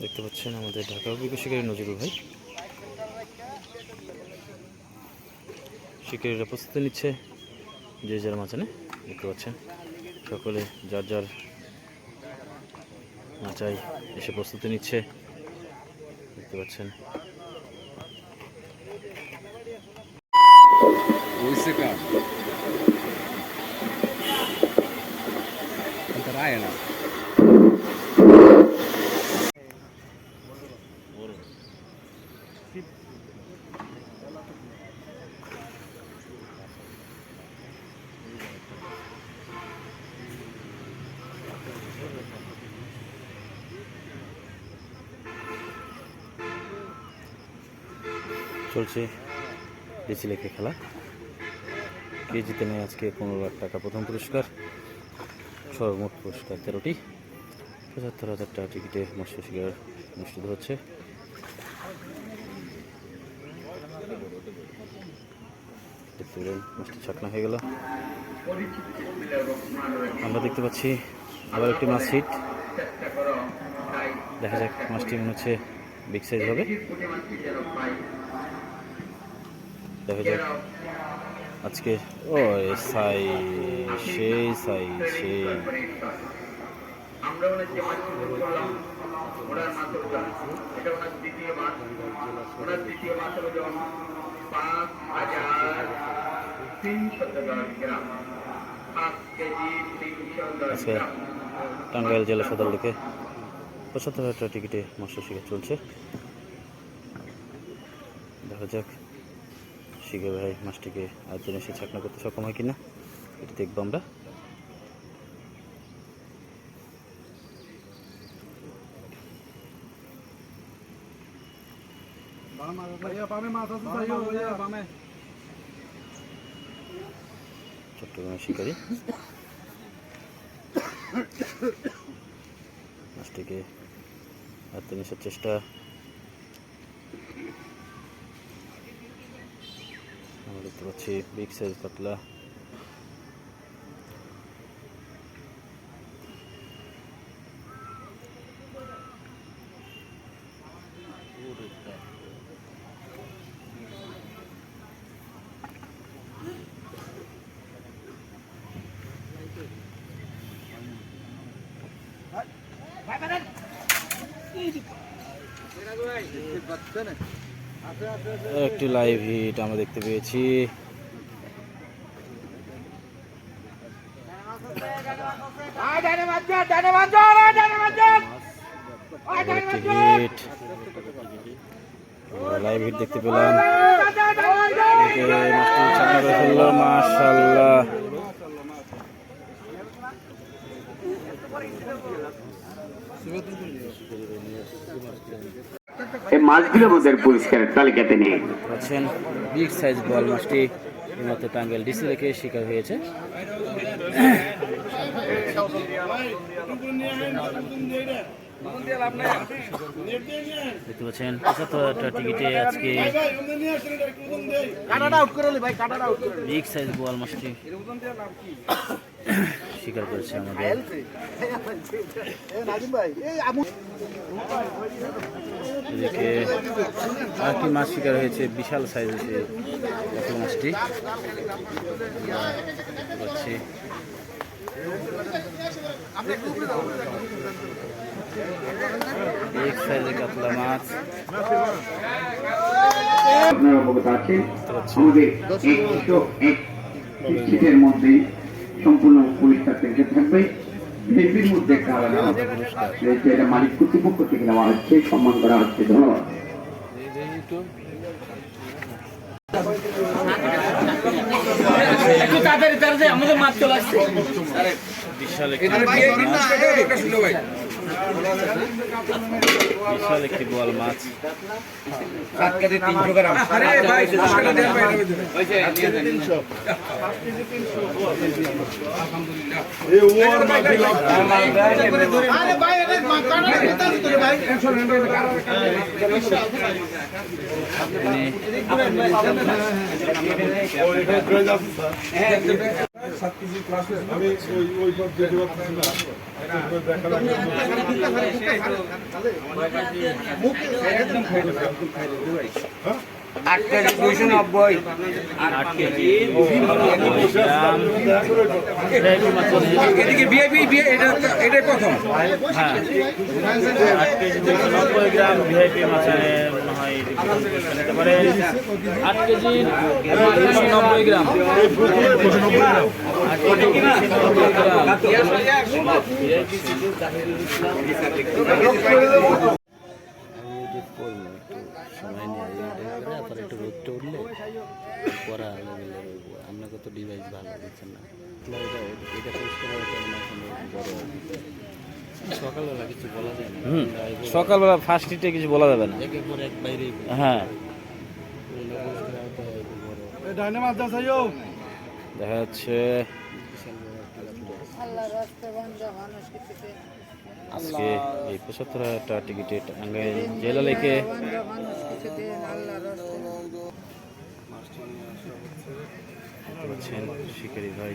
দেখতে পাচ্ছেন আমাদের ঢাকা অভিজ্ঞ শিকারী নজরুল ভাই। শিকারীরা প্রস্তুতি নিচ্ছে যে যার মাচানে। দেখতে পাচ্ছেন সকলে যার যার মাচায় এসে প্রস্তুতি নিচ্ছে। দেখতে পাচ্ছেন চলছে ডিসি লেখে খেলা। কে জিতে নেয় আজকে 15 লাখ টাকা প্রথম পুরস্কার, সর্বমোট পুরস্কার 13টি, 75,000 টাকা টিকিটে মৎস্য শিকার অনুষ্ঠিত হচ্ছে। দেখতে পেলেন মাছটি ছাকনা হয়ে গেল। আমরা দেখতে পাচ্ছি আবার একটি মাছ হিট। দেখা যাক মাছটি মনে হচ্ছে বিগ সাইজ হবে। দেখা যাক আজকে সেই টাঙ্গাইল জেলা সদর থেকে 75,000 টাকা টিকিটে মৎস্য শিকার চলছে। দেখা যাক শিকার ভাই মাছটিকে আয়োজন এসে ছাকনা করতে সক্ষম হয় কিনা, এটি দেখবো আমরা। চট্টগ্রামের শিকারী মাছটিকে আয়োজন এসার চেষ্টা। আমরা দেখতে পাচ্ছি বিগ সাইজ কাতলা। একটি লাইভ হিট আমরা দেখতে পেয়েছি। লাইভ হিট দেখতে পেলাম। মাশাআল্লাহ এই মাছগুলো আমাদের পরিষ্কারের তালিকাতে নিয়ে আছেন। বিগ সাইজ বল মাছটি এইমাত্র টাঙ্গাইল ডিসি লেকে শিকার হয়েছে। দেখতে পাচ্ছেন 75,000 টাকা টিকিটে আজকে বিগ সাইজ বল মাছটি শিকার করেছে আমাদের। এদিকে আরেকটি মাছ শিকার হয়েছে, বিশাল সাইজ হয়েছে মাছটি। পাচ্ছি এক সাইজের কাতলা মাছ। আপনারা অবগত আছেন আমাদের 101 মধ্যে সম্পূর্ণ পুরস্কার থেকে থাকবে। এর মধ্যে যেটা মালিক কর্তৃপক্ষ থেকে নেওয়া হচ্ছে, সম্মান করা হচ্ছে। ধন্যবাদ। আমাদের মাছ চলে আসছে। বিশাল একটি বোয়াল মাছ। 300 গ্রাম। আলহামদুলিল্লাহ। আমি ওই পথ যেতে পারছি না দেখালাম হ্যাঁ 8 কেজি 290 8 কেজি এদিকে ভিআইপি এটাই প্রথম হ্যাঁ 8 কেজি 290 গ্রাম ভিআইপি মাছ মনে হয় নিতে পারে 8 কেজি 290 গ্রাম 8 কেজি 290 গ্রাম সময় নিয়ে তারপরে একটু রোদটা উঠলে পড়া আপনাকে তো ডিভাইস ভালো দিচ্ছেন না এটা পরিষ্কার বড় সকালবেলা কিছু বলা যায় না সকালবেলা ফার্স্ট হিটে কিছু বলা যাবে না একের পর এক বাইরে হ্যাঁ দেখা যাচ্ছে আজকে এই ৭৫,০০০ টাকা টিকিটে টাঙ্গাইল জেলা লেকে পাচ্ছেন শিকারি ভাই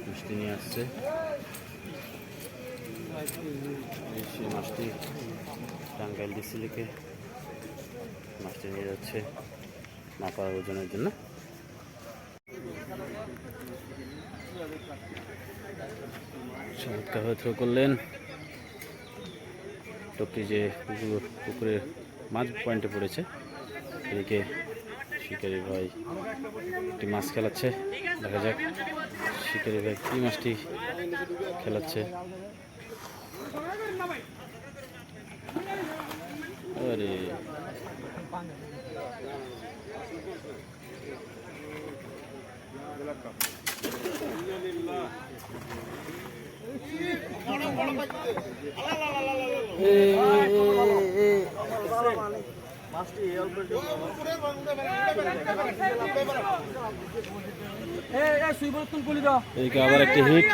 মিষ্টি নিয়ে আসছে সেই মাছটি টাঙ্গাইল ডিসি লেকে মাছটি নিয়ে যাচ্ছে মাপার ওজনের জন্য চমৎকারভাবে থ্রো করলেন টপটি যে পুকুরের মাছ পয়েন্টে পড়েছে এদিকে শিকারি ভাই একটি মাছ খেলাচ্ছে দেখা যাক শিকারি ভাই কি মাছটি খেলাচ্ছে আরে এদিকে আবার একটি হিট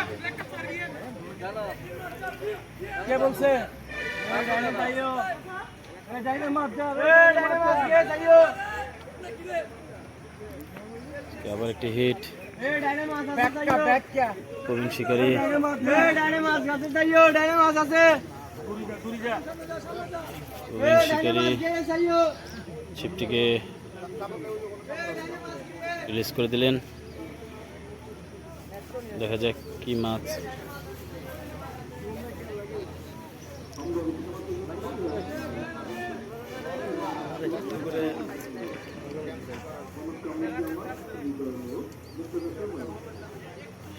কে বলছে আবার একটি হিট প্রবীণ শিকারী প্রবীণ শিকারী ছিপটিকে রিলিজ করে দিলেন দেখা যাক কি মাছ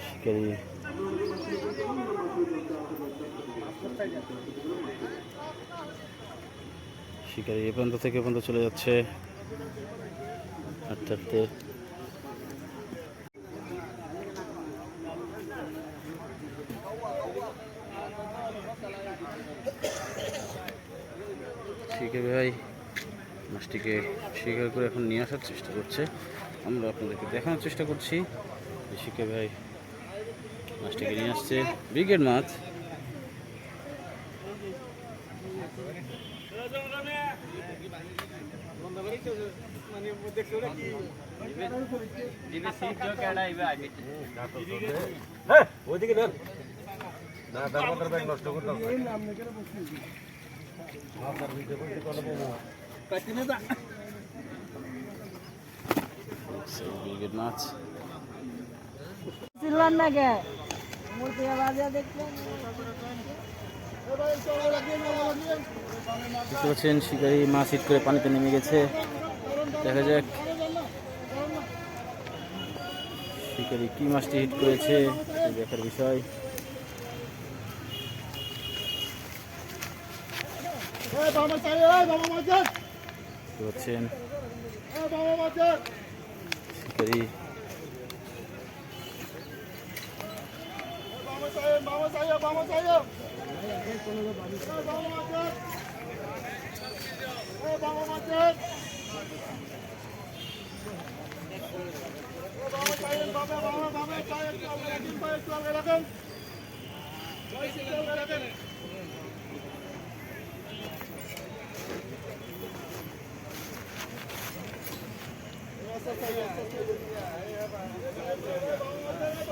শিকারী শিকারী এ প্রান্ত থেকে পর্যন্ত চলে যাচ্ছে হাঁটতে হাঁটতে শিকারী ভাই মাছটিকে শিকার করে এখন নিয়ে আসার চেষ্টা করছে আমরা আপনাদেরকে দেখানোর চেষ্টা করছি শিকারী ভাই মাছটিকে নিয়ে আসছে ব্রিগেড মাছ ব্রিগেড মাছ দেখতে পাচ্ছেন শিকারি মাছ হিট করে পানিতে নেমে গেছে দেখা যাক শিকারি কি মাছটি হিট করেছে দেখার বিষয় দেখতে পাচ্ছেন শিকারি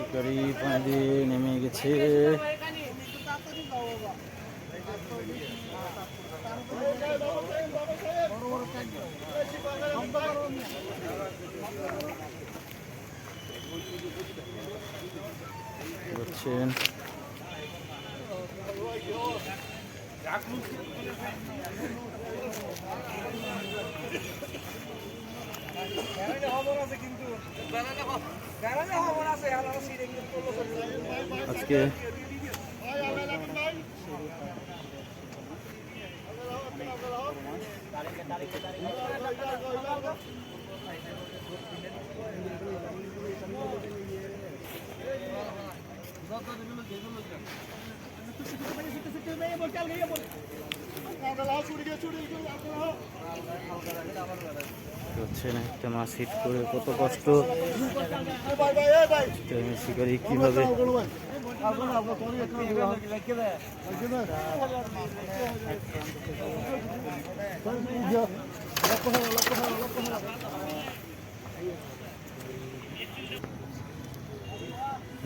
শিকারি পানি দিয়ে নেমে গেছে। করছেন আজকে হচ্ছে না, একটা মাছ হিট করে কত কষ্ট শিকারি কিভাবে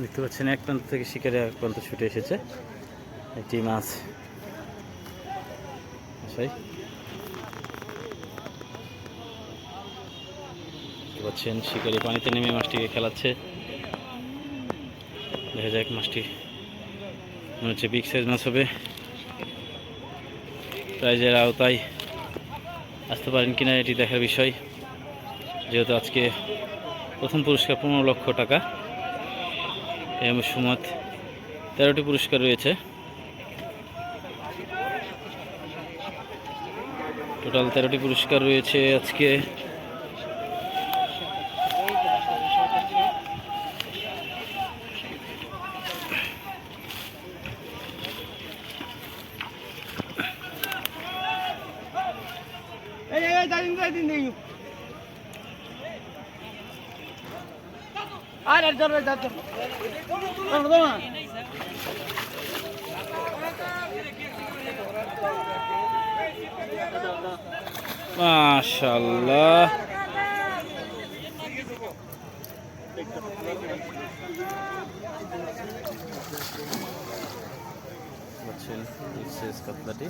দেখতে পাচ্ছেন এক প্রান্ত থেকে শিকারি এক প্রান্ত ছুটে এসেছে একটি মাছ আশাই দেখতে পাচ্ছেন শিকারি পানিতে নেমে মাছটিকে খেলাচ্ছে। দেখা যাক মাছটি মনে হচ্ছে বিগ সাইজ মাছ হবে, প্রাইজের আওতায় আসতে পারেন কিনা এটি দেখার বিষয়, যেহেতু আজকে প্রথম পুরস্কার 15 লক্ষ টাকা। এই সময় 13টি পুরস্কার রয়েছে, টোটাল 13টি পুরস্কার রয়েছে আজকে। মাশাআল্লাহ, কাতলাটি